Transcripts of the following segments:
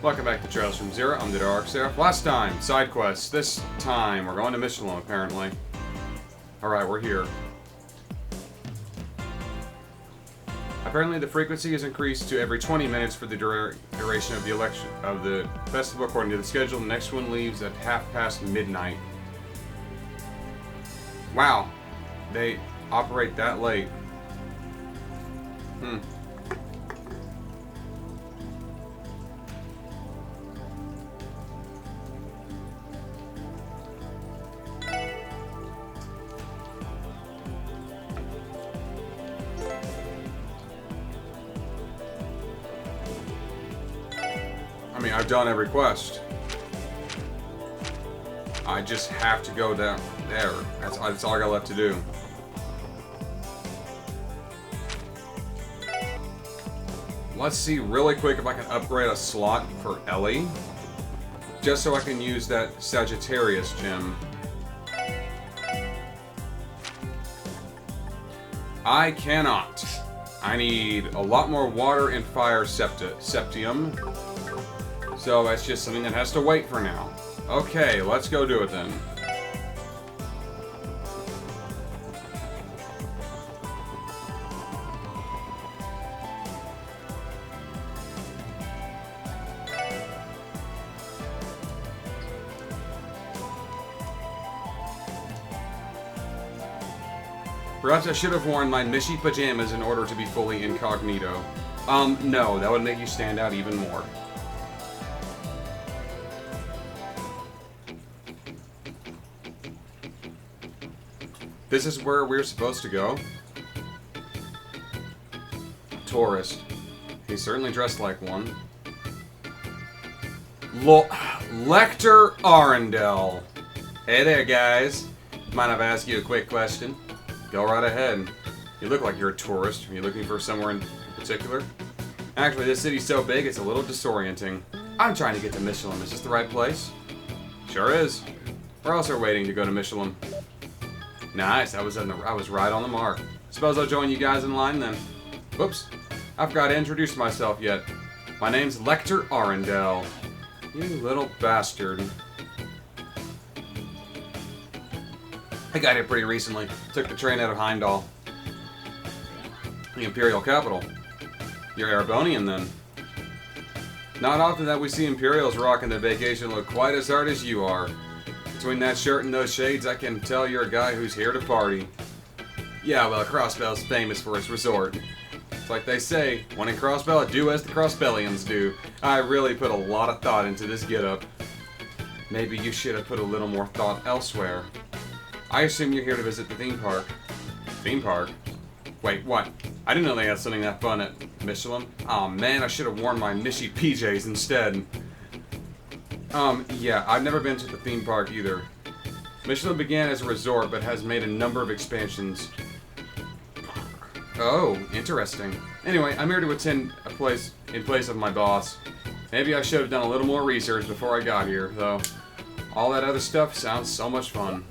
Welcome back to Trails from Zero. I'm TheDarkSeraph. Last time, side quests. This time, we're going to Mishelam, apparently. Alright, we're here. Apparently, the frequency is increased to every 20 minutes for the duration of the festival. According to the schedule, the next one leaves at midnight. Wow, they operate that late. I mean, I've done every quest. I just have to go down there. That's all I got left to do. Let's see really quick if I can upgrade a slot for Ellie. Just so I can use that Sagittarius gem. I cannot. I need a lot more water and fire septium. So that's just something that has to wait for now. Okay, let's go do it then. Perhaps I should have worn my Mishy pajamas in order to be fully incognito. No, that would make you stand out even more. This is where we're supposed to go? Tourist. He's certainly dressed like one. Lecter Arundel. Hey there, guys. Mind if I ask you a quick question? Go right ahead. You look like you're a tourist. Are you looking for somewhere in particular? Actually, this city's so big, it's a little disorienting. I'm trying to get to Mishelam. Is this the right place? Sure is. We're also waiting to go to Mishelam. Nice, I was right on the mark. Suppose I'll join you guys in line then. Whoops, I forgot to introduce myself yet. My name's Lecter Arundel. You little bastard. I got here pretty recently. Took the train out of Heimdall. The Imperial capital. You're Erebonian then. Not often that we see Imperials rocking their vacation look quite as hard as you are. Between that shirt and those shades, I can tell you're a guy who's here to party. Yeah, well, Crossbell's famous for its resort. It's like they say, when in Crossbell, do as the Crossbellians do. I really put a lot of thought into this getup. Maybe you should have put a little more thought elsewhere. I assume you're here to visit the theme park. Theme park? Wait, what? I didn't know they had something that fun at Mishelam. Aw, man, I should have worn my Mishy PJs instead. Yeah, I've never been to the theme park either. Mishelam began as a resort, but has made a number of expansions. Oh, interesting. Anyway, I'm here to attend in place of my boss. Maybe I should have done a little more research before I got here, though. All that other stuff sounds so much fun.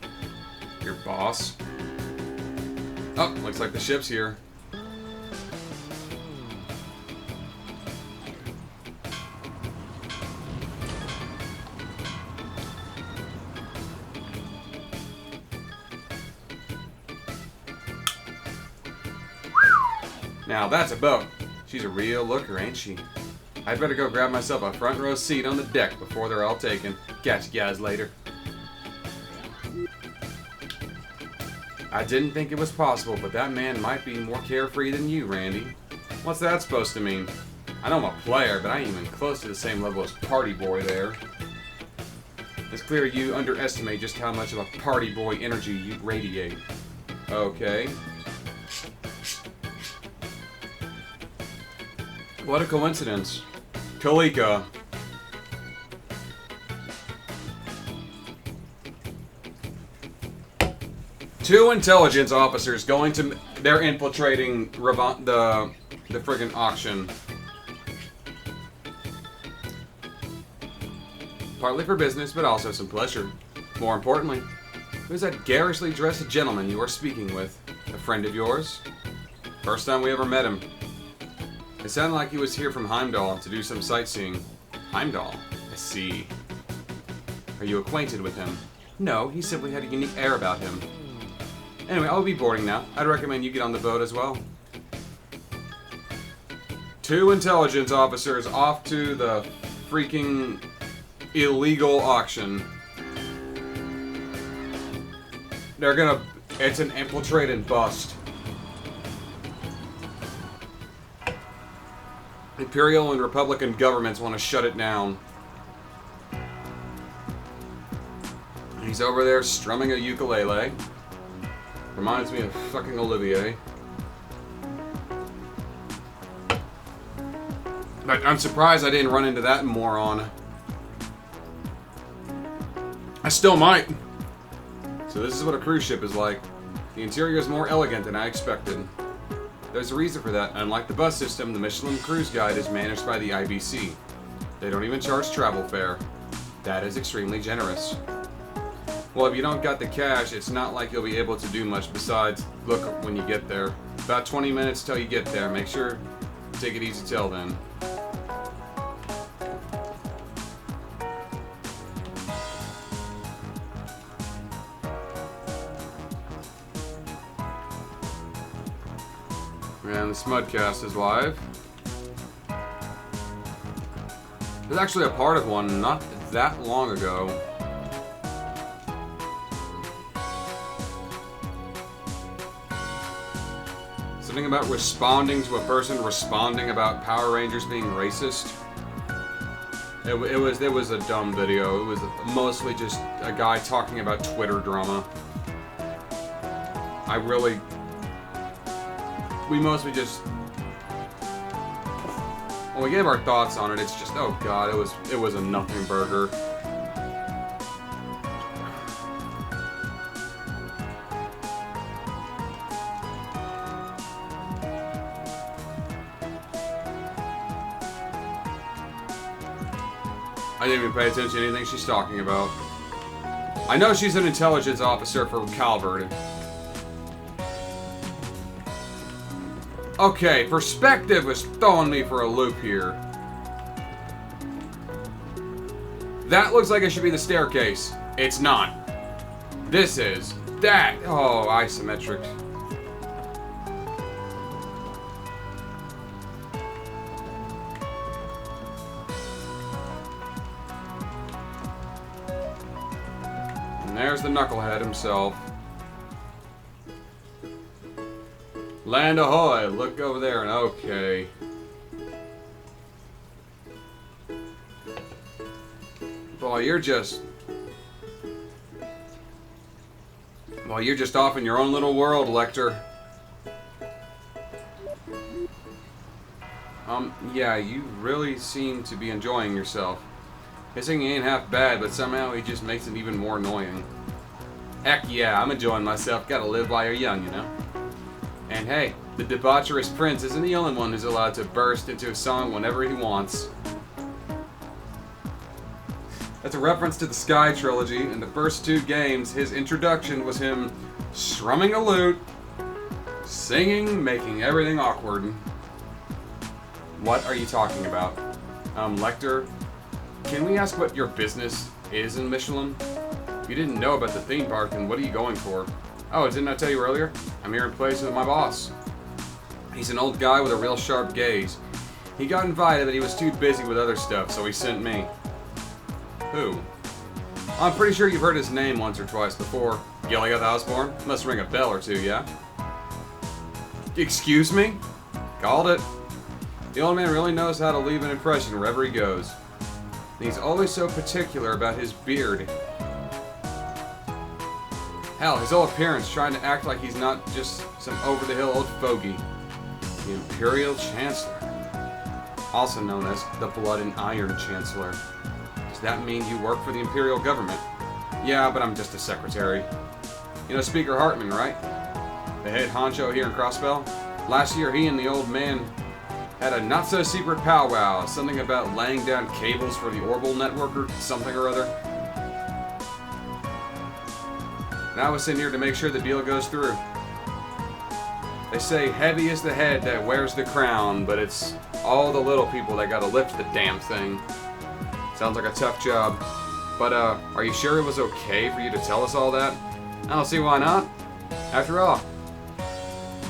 Your boss? Oh, looks like the ship's here. Now that's a boat. She's a real looker, ain't she? I'd better go grab myself a front row seat on the deck before they're all taken. Catch you guys later. I didn't think it was possible, but that man might be more carefree than you, Randy. What's that supposed to mean? I know I'm a player, but I ain't even close to the same level as Party Boy there. It's clear you underestimate just how much of a Party Boy energy you radiate. Okay. What a coincidence. Kalika. Two intelligence officers going to... They're infiltrating the friggin' auction. Partly for business, but also some pleasure. More importantly, who's that garishly dressed gentleman you are speaking with? A friend of yours? First time we ever met him. It sounded like he was here from Heimdall to do some sightseeing. Heimdall. I see. Are you acquainted with him? No, he simply had a unique air about him. Anyway, I'll be boarding now. I'd recommend you get on the boat as well. 2 intelligence officers off to the freaking illegal auction. They're gonna... It's an infiltrate and bust. Imperial and Republican governments want to shut it down. He's over there strumming a ukulele. Reminds me of fucking Olivier. But I'm surprised I didn't run into that moron. I still might. So this is what a cruise ship is like. The interior is more elegant than I expected. There's a reason for that. Unlike the bus system, the Mishelam Cruise Guide is managed by the IBC. They don't even charge travel fare. That is extremely generous. Well, if you don't got the cash, it's not like you'll be able to do much besides look when you get there. About 20 minutes till you get there. Make sure to take it easy till then. And the Smudcast is live. There's actually a part of one not that long ago. Something about responding to a person responding about Power Rangers being racist. It was a dumb video. It was mostly just a guy talking about Twitter drama. We mostly just... When we gave our thoughts on it, it's just, oh god, it was a nothing burger. I didn't even pay attention to anything she's talking about. I know she's an intelligence officer for Calvert. Okay, perspective is throwing me for a loop here. That looks like it should be the staircase. It's not. This is. That. Oh, isometric. And there's the knucklehead himself. Land ahoy! Look over there and okay. Boy, you're just off in your own little world, Lecter. Yeah, you really seem to be enjoying yourself. His singing ain't half bad, but somehow he just makes it even more annoying. Heck yeah, I'm enjoying myself. Gotta live while you're young, you know? And hey, the debaucherous prince isn't the only one who's allowed to burst into a song whenever he wants. That's a reference to the Sky trilogy. In the first 2 games, his introduction was him strumming a lute, singing, making everything awkward. What are you talking about? Lecter, can we ask what your business is in Mishelam? You didn't know about the theme park, and what are you going for? Oh, didn't I tell you earlier? I'm here in place with my boss. He's an old guy with a real sharp gaze. He got invited, but he was too busy with other stuff, so he sent me. Who? I'm pretty sure you've heard his name once or twice before. Gilead Osborne? Must ring a bell or two, yeah? Excuse me? Called it. The old man really knows how to leave an impression wherever he goes. And he's always so particular about his beard. Hell, his whole appearance, trying to act like he's not just some over-the-hill old fogey. The Imperial Chancellor. Also known as the Blood and Iron Chancellor. Does that mean you work for the Imperial government? Yeah, but I'm just a secretary. You know Speaker Hartman, right? The head honcho here in Crossbell? Last year, he and the old man had a not-so-secret powwow. Something about laying down cables for the Orbital network or something or other. And I was sitting here to make sure the deal goes through. They say heavy is the head that wears the crown, but it's all the little people that gotta lift the damn thing. Sounds like a tough job. But, are you sure it was okay for you to tell us all that? I don't see why not. After all,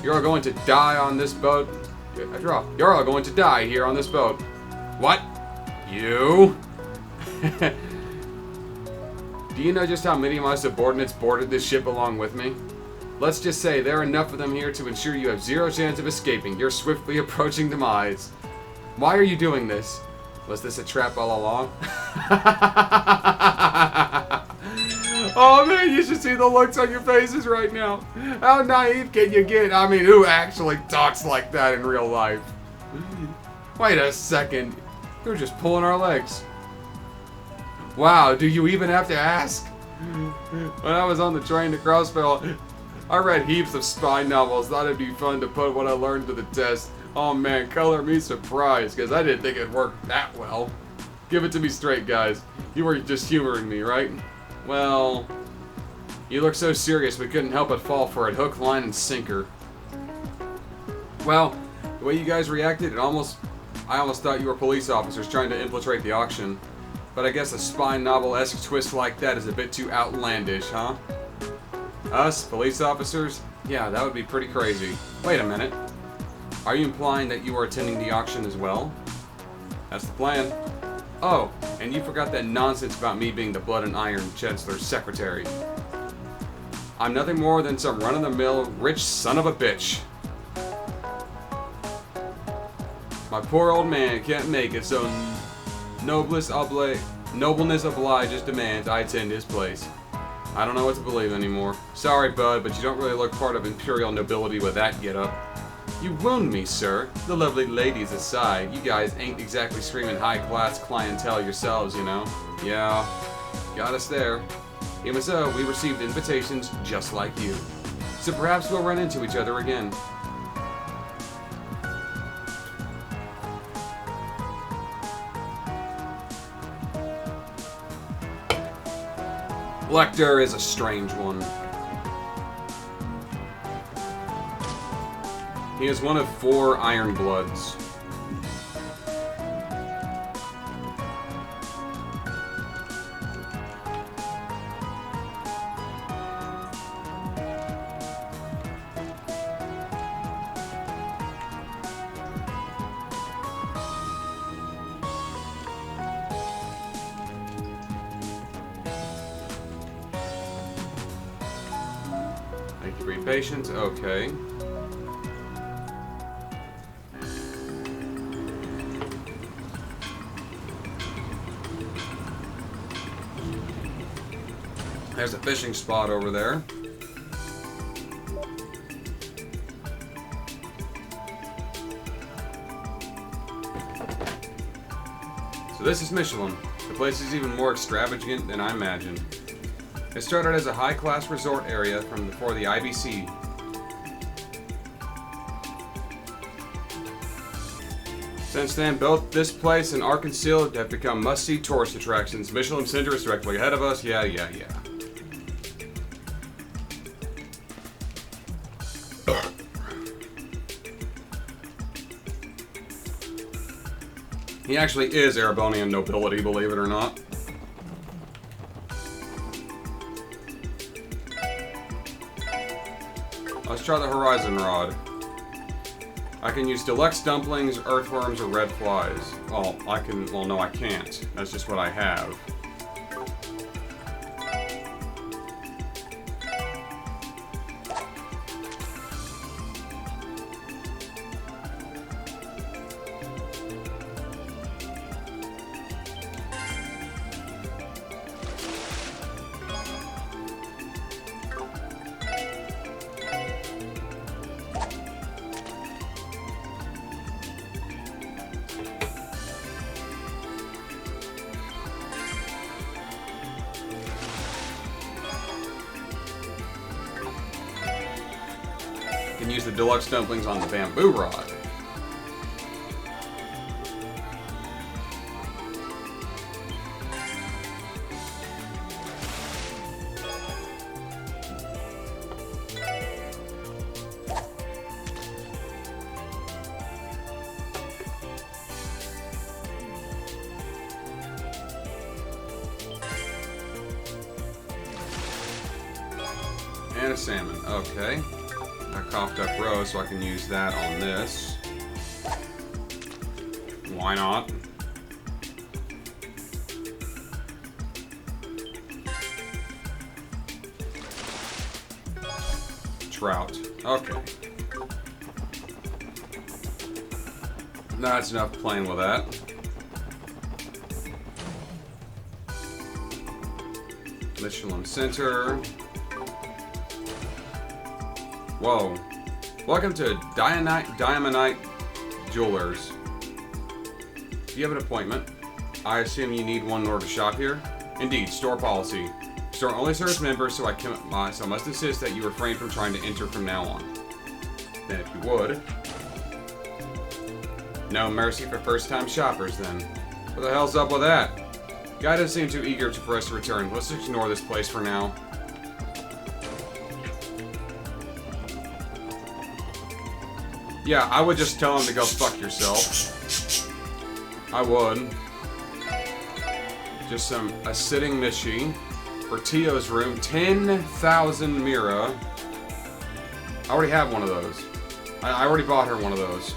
you're all going to die on this boat. After all, you're all going to die here on this boat. What? You? Do you know just how many of my subordinates boarded this ship along with me? Let's just say there are enough of them here to ensure you have zero chance of escaping your swiftly approaching demise. Why are you doing this? Was this a trap all along? Oh man, you should see the looks on your faces right now. How naive can you get? I mean, who actually talks like that in real life? Wait a second. They're just pulling our legs. Wow, do you even have to ask? When I was on the train to Crossville, I read heaps of spy novels. Thought it'd be fun to put what I learned to the test. Oh man, color me surprised, because I didn't think it'd work that well. Give it to me straight, guys. You were just humoring me, right? Well, you look so serious we couldn't help but fall for it. Hook, line, and sinker. Well, the way you guys reacted, I almost thought you were police officers trying to infiltrate the auction. But I guess a spy novel-esque twist like that is a bit too outlandish, huh? Us, police officers? Yeah, that would be pretty crazy. Wait a minute. Are you implying that you are attending the auction as well? That's the plan. Oh, and you forgot that nonsense about me being the Blood and Iron Chancellor's secretary. I'm nothing more than some run-of-the-mill rich son of a bitch. My poor old man can't make it, so nobleness obliges demands I attend his place. I don't know what to believe anymore. Sorry, bud, but you don't really look part of imperial nobility with that get-up. You wound me, sir. The lovely ladies aside, you guys ain't exactly screaming high-class clientele yourselves, you know? Yeah, got us there. Even so, we received invitations just like you. So perhaps we'll run into each other again. Lecter is a strange one. He is one of 4 Iron Bloods. Thank you for your patience. Okay. There's a fishing spot over there. So this is Mishelam. The place is even more extravagant than I imagined. It started as a high-class resort area for the IBC. Since then, both this place and Arkansas have become must-see tourist attractions. Mishelam Center is directly ahead of us. Yeah. He actually is Erebonian nobility, believe it or not. Let's try the Horizon Rod. I can use deluxe dumplings, earthworms, or red flies. Well, no, I can't. That's just what I have. Can use the deluxe dumplings on the bamboo rod. And a salmon. Okay. I coughed up roe, so I can use that on this. Why not? Trout. Okay. That's enough playing with that. Mishelam Center. Whoa. Welcome to Diamondite Jewelers. Do you have an appointment? I assume you need one in order to shop here? Indeed, store policy. Store only serves members, so I must insist that you refrain from trying to enter from now on. Then if you would. No mercy for first-time shoppers, then. What the hell's up with that? Guy doesn't seem too eager for us to return. Let's ignore this place for now. Yeah, I would just tell him to go fuck yourself. I would. Just a sitting Mishi for Tio's room. 10,000 Mira. I already have one of those. I already bought her one of those.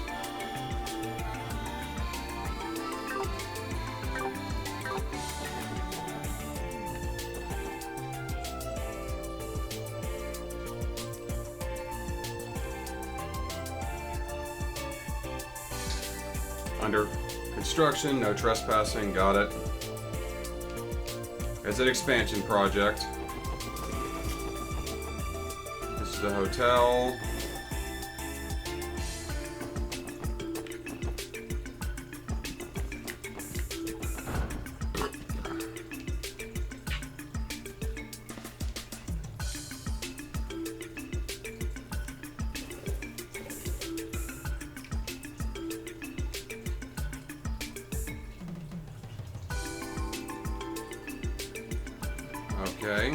Under construction, no trespassing, got it. It's an expansion project. This is the hotel. Okay.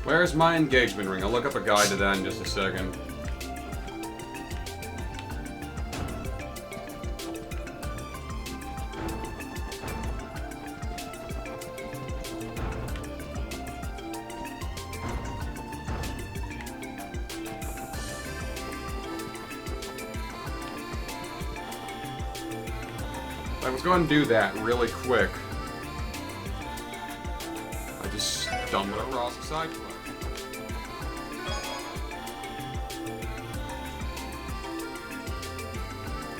Where's my engagement ring? I'll look up a guide to that in just a second. Let's go ahead and do that really quick. I just stumbled across a side quest.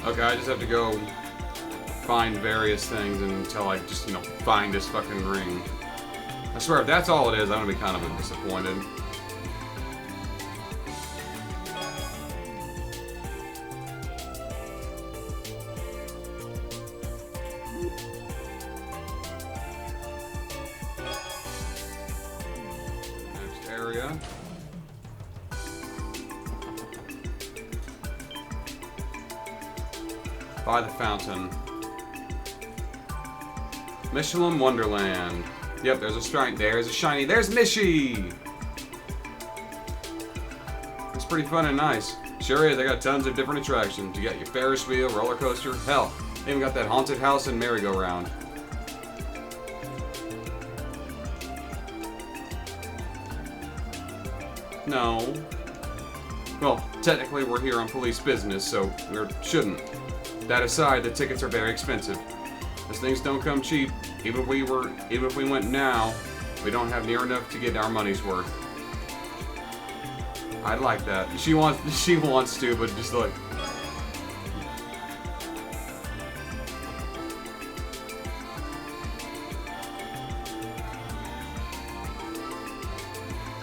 Okay, I just have to go find various things until I just, find this fucking ring. I swear, if that's all it is, I'm gonna be kind of disappointed. Area. By the fountain. Mishelam Wonderland. Yep, there's a shrine. There's a shiny. There's Mishi! It's pretty fun and nice. Sure is. I got tons of different attractions. You got your Ferris wheel, roller coaster. Hell, they even got that haunted house and merry-go-round. No. Well, technically we're here on police business, so we shouldn't. That aside, the tickets are very expensive. Those things don't come cheap. Even if we went now, we don't have near enough to get our money's worth. I like that. She wants to, but just like.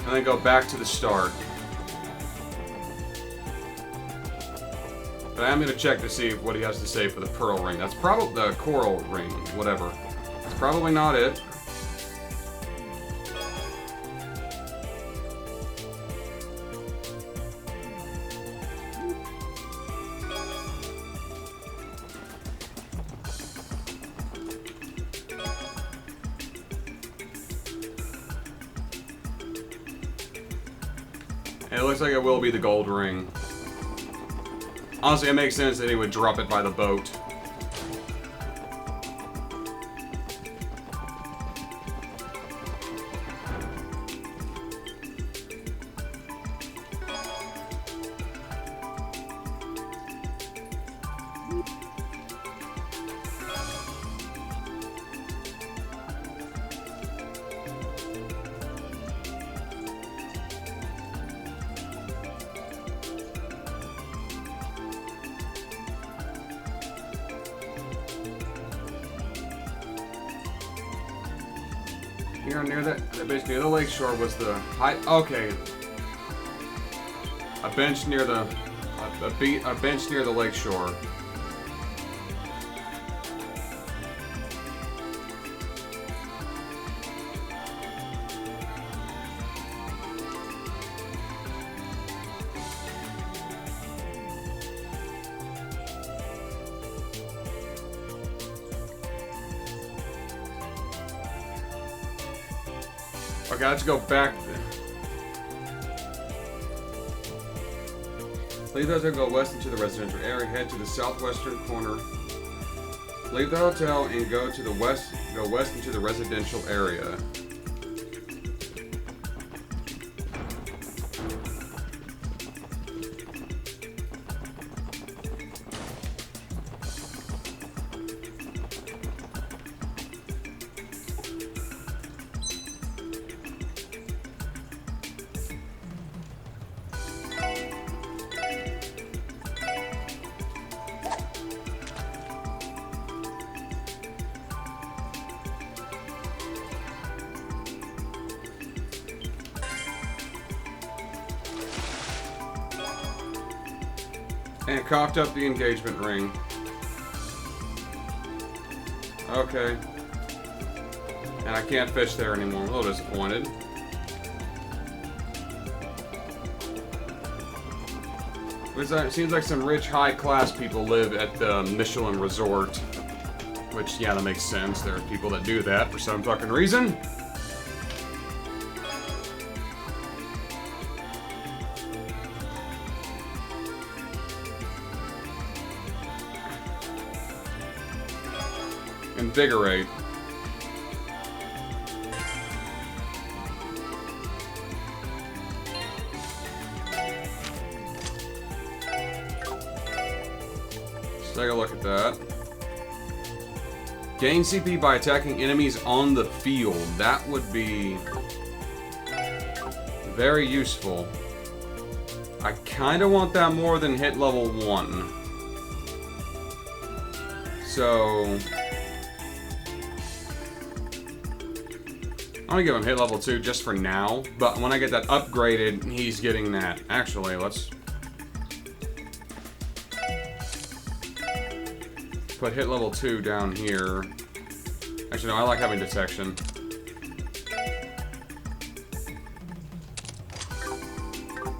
And then go back to the start. But I am going to check to see what he has to say for the pearl ring. That's probably the coral ring, whatever. It's probably not it. And it looks like it will be the gold ring. Honestly, it makes sense that he would drop it by the boat. Here near near the lake shore was the high. Okay, a bench near the a bench near the lake shore. Okay, let's go back. Leave the hotel, go west into the residential area, head to the southwestern corner. Leave the hotel and go to the west, go west into the residential area. And cocked up the engagement ring. Okay. And I can't fish there anymore. I'm a little disappointed. It seems like some rich, high-class people live at the Mishelam resort. Which, yeah, that makes sense. There are people that do that for some fucking reason. Invigorate. Let's take a look at that. Gain CP by attacking enemies on the field. That would be very useful. I kind of want that more than hit level 1. So I'm gonna give him hit level 2 just for now, but when I get that upgraded, he's getting that. Actually, let's put hit level 2 down here. Actually, no, I like having detection.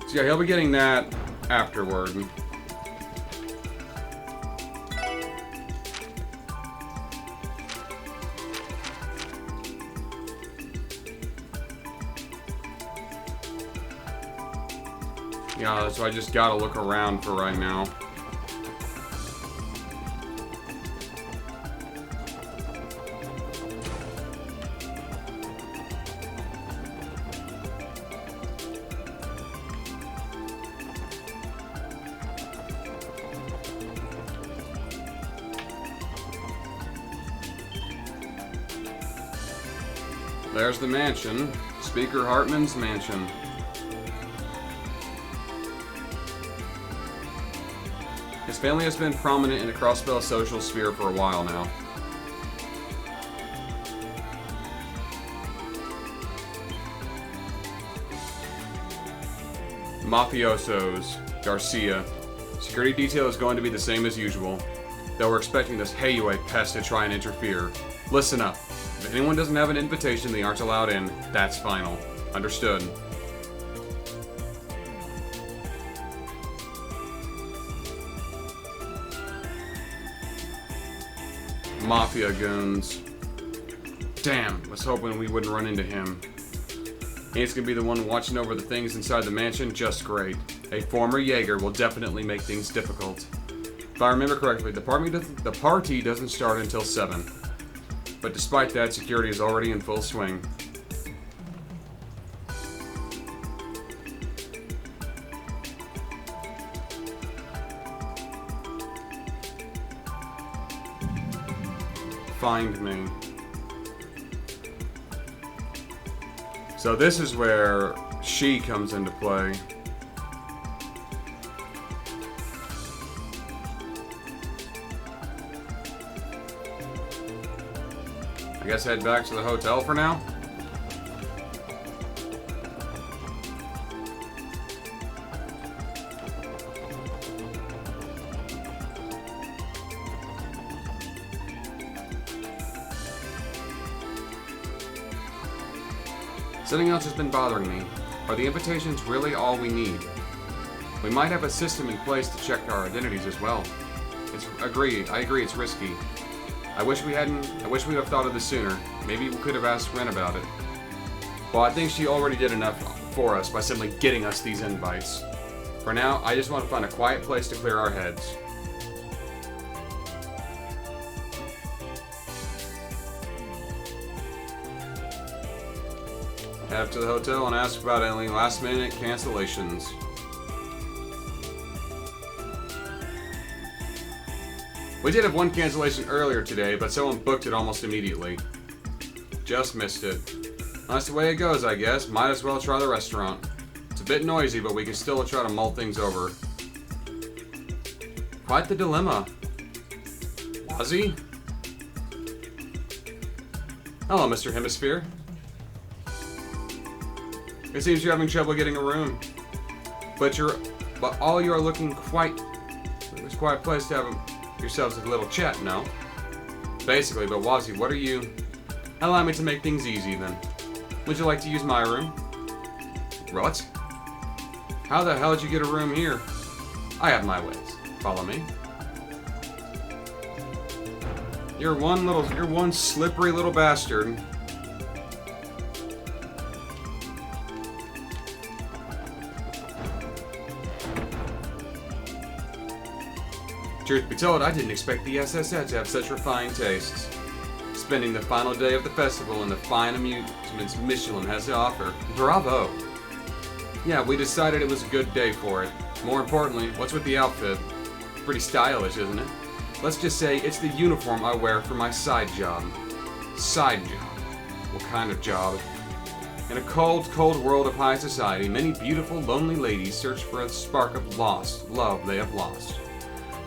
So yeah, he'll be getting that afterward. Yeah, so I just gotta look around for right now. There's the mansion. Speaker Hartman's mansion. His family has been prominent in the Crossbell social sphere for a while now. Mafiosos. Garcia. Security detail is going to be the same as usual. Though we're expecting this Hey-Way pest to try and interfere. Listen up. If anyone doesn't have an invitation, they aren't allowed in. That's final. Understood. Mafia goons. Damn, was hoping we wouldn't run into him. He's gonna be the one watching over the things inside the mansion. Just great. A former Jaeger will definitely make things difficult. If I remember correctly, the party doesn't start until 7. But despite that, security is already in full swing. Find me. So this is where she comes into play. I guess head back to the hotel for now. Something else has been bothering me. Are the invitations really all we need? We might have a system in place to check our identities as well. I agree it's risky. I wish we would have thought of this sooner. Maybe we could have asked Ren about it. Well, I think she already did enough for us by simply getting us these invites. For now, I just want to find a quiet place to clear our heads. Head up to the hotel and ask about any last-minute cancellations. We did have one cancellation earlier today, but someone booked it almost immediately. Just missed it. That's the way it goes, I guess. Might as well try the restaurant. It's a bit noisy, but we can still try to mull things over. Quite the dilemma. Ozzy? Hello, Mr. Hemisphere. It seems you're having trouble getting a room. But all you are looking quite... It's quite a place to have yourselves a little chat, no? Basically, but Wazzy, what are you... Allow me to make things easy, then. Would you like to use my room? What? How the hell did you get a room here? I have my ways. Follow me. You're one slippery little bastard. Truth be told, I didn't expect the SSS to have such refined tastes. Spending the final day of the festival in the fine amusements Mishelam has to offer. Bravo! Yeah, we decided it was a good day for it. More importantly, what's with the outfit? Pretty stylish, isn't it? Let's just say it's the uniform I wear for my side job. Side job? What kind of job? In a cold, cold world of high society, many beautiful, lonely ladies search for a spark of love they have lost.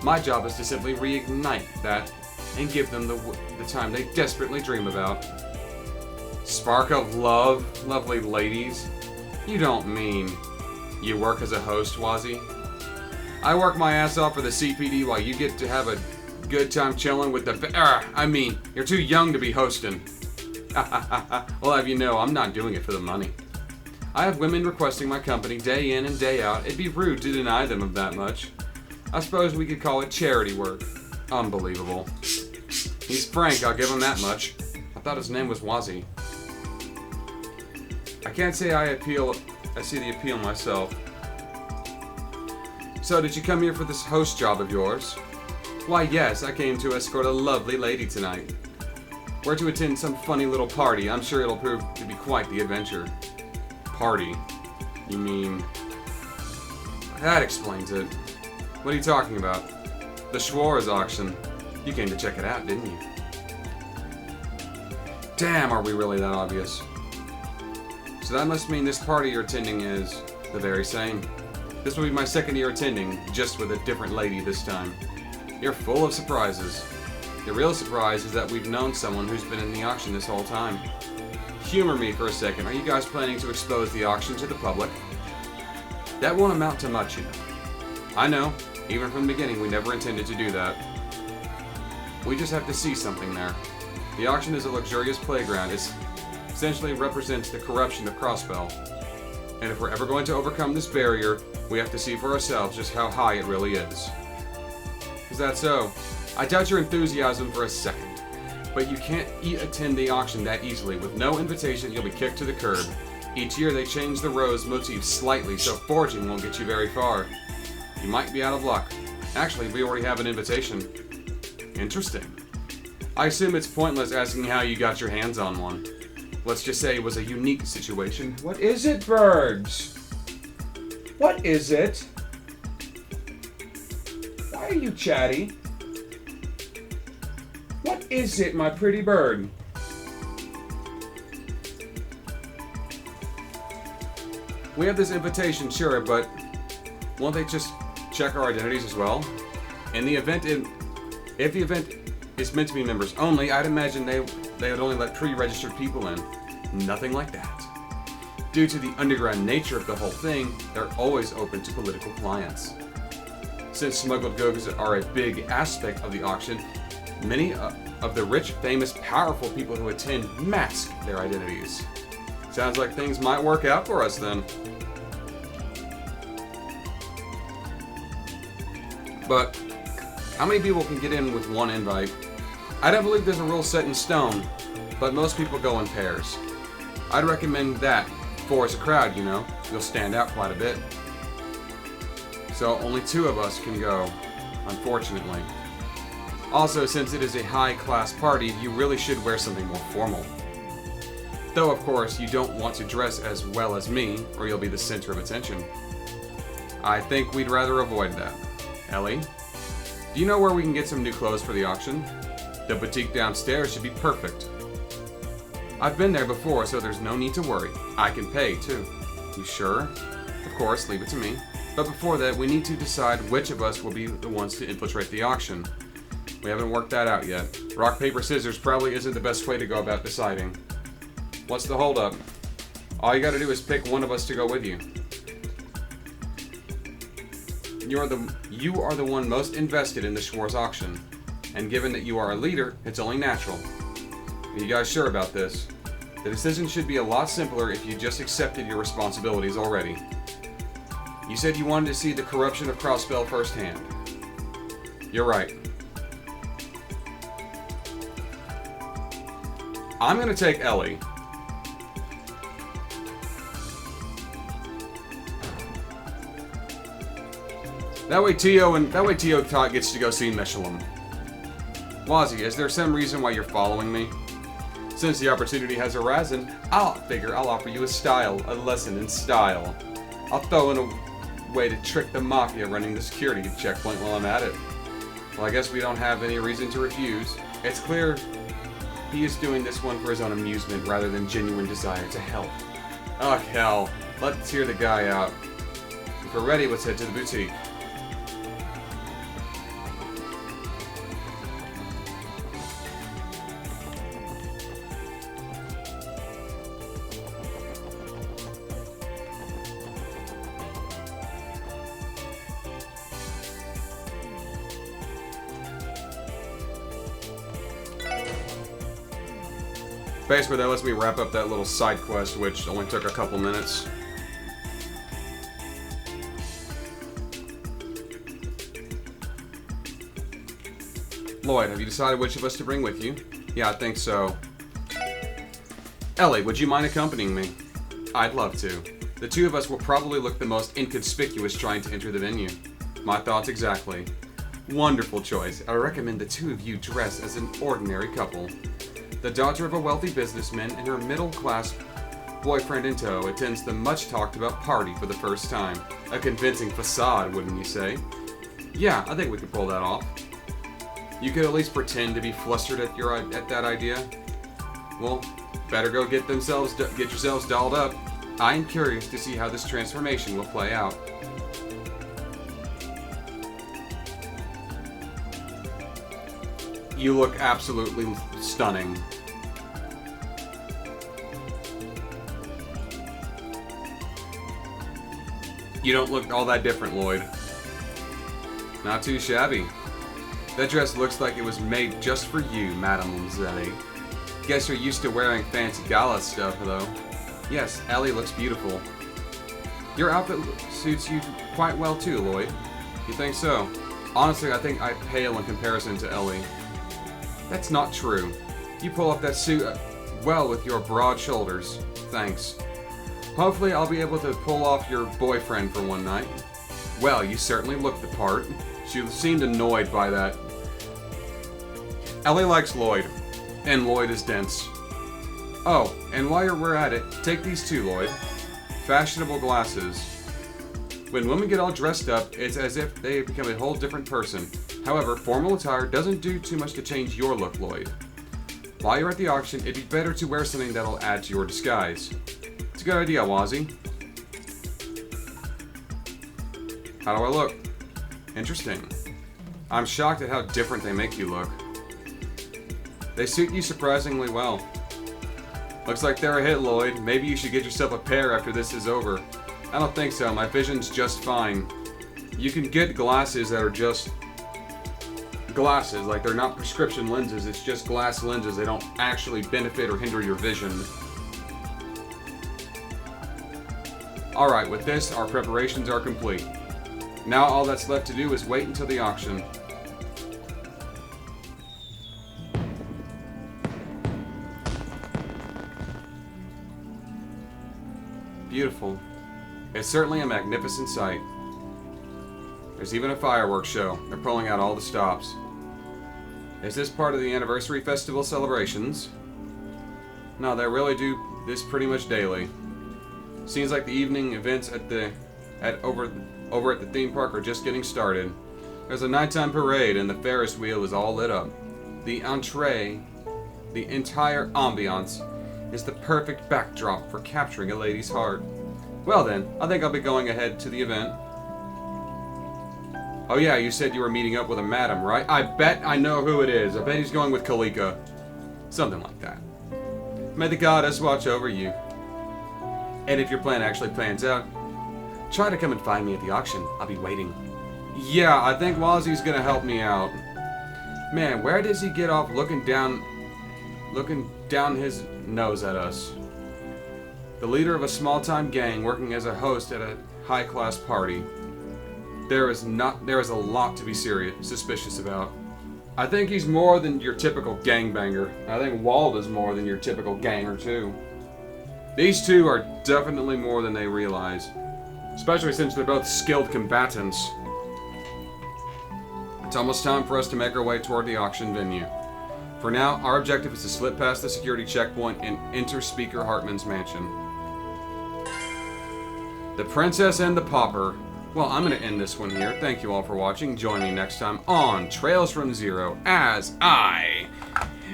My job is to simply reignite that and give them the time they desperately dream about. Spark of love, lovely ladies? You don't mean you work as a host, Wazzy? I work my ass off for the CPD while you get to have a good time chilling with the... you're too young to be hosting. Well, have you know, I'm not doing it for the money. I have women requesting my company day in and day out. It'd be rude to deny them of that much. I suppose we could call it charity work. Unbelievable. He's frank, I'll give him that much. I thought his name was Wazzy. I can't say I see the appeal myself. So, did you come here for this host job of yours? Why, yes, I came to escort a lovely lady tonight. We're to attend some funny little party. I'm sure it'll prove to be quite the adventure. Party? You mean... That explains it. What are you talking about? The Schwarz auction. You came to check it out, didn't you? Damn, are we really that obvious? So that must mean this party you're attending is the very same. This will be my second year attending, just with a different lady this time. You're full of surprises. The real surprise is that we've known someone who's been in the auction this whole time. Humor me for a second. Are you guys planning to expose the auction to the public? That won't amount to much, you know. I know. Even from the beginning, we never intended to do that. We just have to see something there. The auction is a luxurious playground. It essentially represents the corruption of Crossbell. And if we're ever going to overcome this barrier, we have to see for ourselves just how high it really is. Is that so? I doubt your enthusiasm for a second. But you can't attend the auction that easily. With no invitation, you'll be kicked to the curb. Each year they change the rose motif slightly, so forging won't get you very far. You might be out of luck. Actually, we already have an invitation. Interesting. I assume it's pointless asking how you got your hands on one. Let's just say it was a unique situation. What is it, birds? What is it? Why are you chatty? What is it, my pretty bird? We have this invitation, sure, but won't they just check our identities as well? In the event, if the event is meant to be members only, I'd imagine they would only let pre-registered people in. Nothing like that. Due to the underground nature of the whole thing, they're always open to political clients. Since smuggled goods are a big aspect of the auction, many of the rich, famous, powerful people who attend mask their identities. Sounds like things might work out for us then. But how many people can get in with one invite? I don't believe there's a rule set in stone, but most people go in pairs. I'd recommend that, for as a crowd, you know, you'll stand out quite a bit. So only 2 of us can go, unfortunately. Also, since it is a high-class party, you really should wear something more formal. Though, of course, you don't want to dress as well as me, or you'll be the center of attention. I think we'd rather avoid that. Ellie, do you know where we can get some new clothes for the auction? The boutique downstairs should be perfect. I've been there before, so there's no need to worry. I can pay, too. You sure? Of course, leave it to me. But before that, we need to decide which of us will be the ones to infiltrate the auction. We haven't worked that out yet. Rock, paper, scissors probably isn't the best way to go about deciding. What's the holdup? All you gotta do is pick one of us to go with you. You are the one most invested in the Schwarz auction. And given that you are a leader, it's only natural. Are you guys sure about this? The decision should be a lot simpler if you just accepted your responsibilities already. You said you wanted to see the corruption of Crossbell firsthand. You're right. I'm gonna take Ellie. That way Tio gets to go see Mishelam. Wazzy, is there some reason why you're following me? Since the opportunity has arisen, I'll offer you a lesson in style. I'll throw in a way to trick the Mafia running the security checkpoint while I'm at it. Well, I guess we don't have any reason to refuse. It's clear he is doing this one for his own amusement rather than genuine desire to help. Oh, hell. Let's hear the guy out. If we're ready, let's head to the boutique. Basically, that lets me wrap up that little side quest, which only took a couple minutes. Lloyd, have you decided which of us to bring with you? Yeah, I think so. Ellie, would you mind accompanying me? I'd love to. The 2 of us will probably look the most inconspicuous trying to enter the venue. My thoughts exactly. Wonderful choice. I recommend the 2 of you dress as an ordinary couple. The daughter of a wealthy businessman and her middle-class boyfriend in tow attends the much-talked-about party for the first time. A convincing facade, wouldn't you say? Yeah, I think we could pull that off. You could at least pretend to be flustered at that idea. Well, better go get yourselves dolled up. I am curious to see how this transformation will play out. You look absolutely stunning. You don't look all that different, Lloyd. Not too shabby. That dress looks like it was made just for you, Mademoiselle. Guess you're used to wearing fancy gala stuff, though. Yes, Ellie looks beautiful. Your outfit suits you quite well, too, Lloyd. You think so? Honestly, I think I pale in comparison to Ellie. That's not true. You pull off that suit well with your broad shoulders. Thanks. Hopefully I'll be able to pull off your boyfriend for one night. Well, you certainly look the part. She seemed annoyed by that. Ellie likes Lloyd, and Lloyd is dense. Oh, and while we're at it, take these two, Lloyd. Fashionable glasses. When women get all dressed up, it's as if they have become a whole different person. However, formal attire doesn't do too much to change your look, Lloyd. While you're at the auction, it'd be better to wear something that'll add to your disguise. It's a good idea, Wazzy. How do I look? Interesting. I'm shocked at how different they make you look. They suit you surprisingly well. Looks like they're a hit, Lloyd. Maybe you should get yourself a pair after this is over. I don't think so. My vision's just fine. You can get glasses that are just glasses. Like, they're not prescription lenses. It's just glass lenses. They don't actually benefit or hinder your vision. Alright, with this, our preparations are complete. Now all that's left to do is wait until the auction. Beautiful. It's certainly a magnificent sight. There's even a fireworks show. They're pulling out all the stops. Is this part of the anniversary festival celebrations? No, they really do this pretty much daily. Seems like the evening events over at the theme park are just getting started. There's a nighttime parade and the Ferris wheel is all lit up. The entree, the entire ambiance, is the perfect backdrop for capturing a lady's heart. Well then, I think I'll be going ahead to the event. Oh yeah, you said you were meeting up with a madam, right? I bet I know who it is. I bet he's going with Kalika. Something like that. May the goddess watch over you. And if your plan actually pans out, try to come and find me at the auction. I'll be waiting. Yeah, I think Wazzy's gonna help me out. Man, where does he get off looking down his nose at us? The leader of a small-time gang working as a host at a high-class party. There is a lot to be suspicious about. I think he's more than your typical gangbanger. I think Wald is more than your typical ganger too. These two are definitely more than they realize. Especially since they're both skilled combatants. It's almost time for us to make our way toward the auction venue. For now, our objective is to slip past the security checkpoint and enter Speaker Hartman's mansion. The Princess and the Pauper. Well, I'm going to end this one here. Thank you all for watching. Join me next time on Trails from Zero as I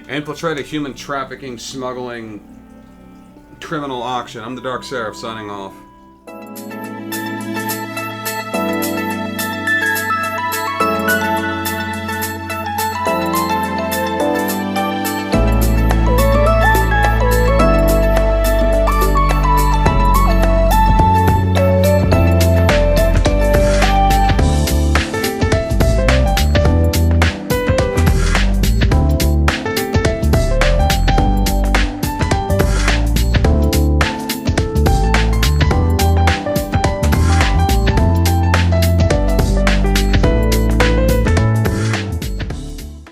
infiltrate a human trafficking, smuggling, criminal auction. I'm the TheDarkSeraph signing off.